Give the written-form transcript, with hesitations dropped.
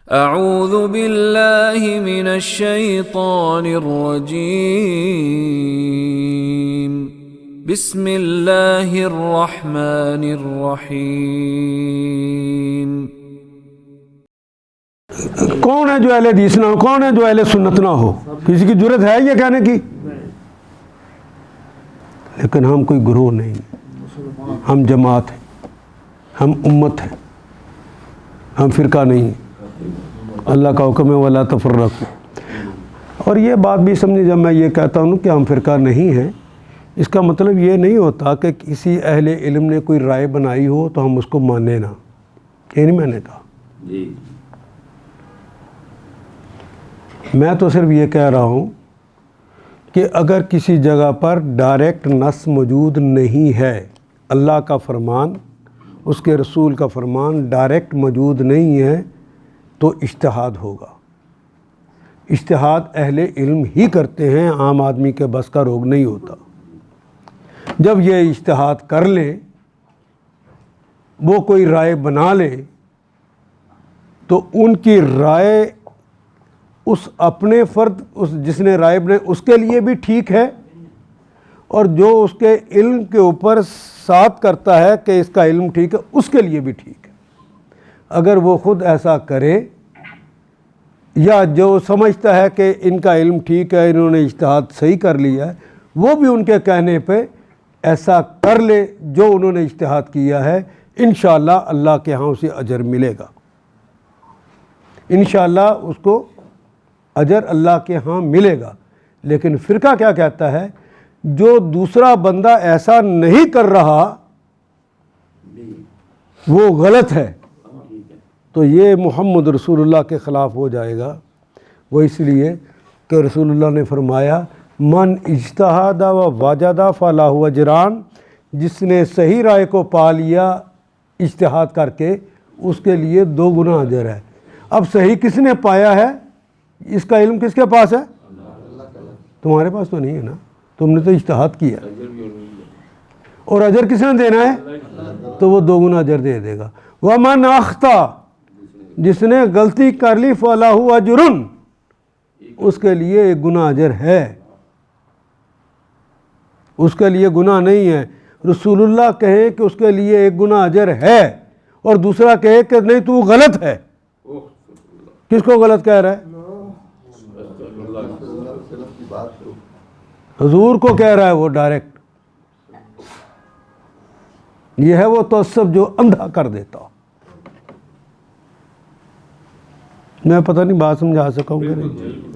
اعوذ باللہ من الشیطان الرجیم بسم اللہ الرحمن الرحیم۔ کون ہے جو اہل حدیث نہ ہو؟ کون ہے جو اہل سنت نہ ہو؟ کسی کی جرت ہے یہ کہنے کی؟ لیکن ہم کوئی گروہ نہیں، ہم جماعت ہیں، ہم امت ہیں، ہم فرقہ نہیں ہیں۔ اللہ کا حکم ہے وَلَا تَفَرَّقُوا۔ اور یہ بات بھی سمجھے، جب میں یہ کہتا ہوں کہ ہم فرقہ نہیں ہیں، اس کا مطلب یہ نہیں ہوتا کہ کسی اہل علم نے کوئی رائے بنائی ہو تو ہم اس کو مانیں نہ، یہ نہیں میں نے کہا۔ میں تو صرف یہ کہہ رہا ہوں کہ اگر کسی جگہ پر ڈائریکٹ نص موجود نہیں ہے، اللہ کا فرمان، اس کے رسول کا فرمان ڈائریکٹ موجود نہیں ہے تو اجتہاد ہوگا۔ اجتہاد اہل علم ہی کرتے ہیں، عام آدمی کے بس کا روگ نہیں ہوتا۔ جب یہ اجتہاد کر لے، وہ کوئی رائے بنا لے، تو ان کی رائے اس اپنے فرد، اس جس نے رائے بنائی اس کے لیے بھی ٹھیک ہے، اور جو اس کے علم کے اوپر ساتھ کرتا ہے کہ اس کا علم ٹھیک ہے، اس کے لیے بھی ٹھیک ہے۔ اگر وہ خود ایسا کرے، یا جو سمجھتا ہے کہ ان کا علم ٹھیک ہے، انہوں نے اجتہاد صحیح کر لیا ہے، وہ بھی ان کے کہنے پہ ایسا کر لے جو انہوں نے اجتہاد کیا ہے، انشاءاللہ اللہ کے ہاں اسے اجر ملے گا۔ انشاءاللہ اس کو اجر اللہ کے ہاں ملے گا۔ لیکن فرقہ کیا کہتا ہے؟ جو دوسرا بندہ ایسا نہیں کر رہا وہ غلط ہے، تو یہ محمد رسول اللہ کے خلاف ہو جائے گا۔ وہ اس لیے کہ رسول اللہ نے فرمایا من اجتہد و وجد فلہ اجران، جس نے صحیح رائے کو پا لیا اجتہاد کر کے، اس کے لیے 2 گنا اجر ہے۔ اب صحیح کس نے پایا ہے؟ اس کا علم کس کے پاس ہے؟ تمہارے پاس تو نہیں ہے نا، تم نے تو اجتہاد کیا، اور اجر کس نے دینا ہے؟ تو وہ 2 گنا اجر دے دے گا۔ ومن اخطا، جس نے غلطی کر لی فلہ اجر، اس کے لیے 1 گنا اجر ہے، اس کے لیے گناہ نہیں ہے۔ رسول اللہ کہے کہ اس کے لیے 1 گنا اجر ہے، اور دوسرا کہے کہ نہیں تو غلط ہے، کس کو غلط کہہ رہا ہے؟ حضور کو کہہ رہا ہے وہ ڈائریکٹ۔ یہ ہے وہ تعصب جو اندھا کر دیتا۔ میں پتہ نہیں بات سمجھا سکا ہوں کہ نہیں۔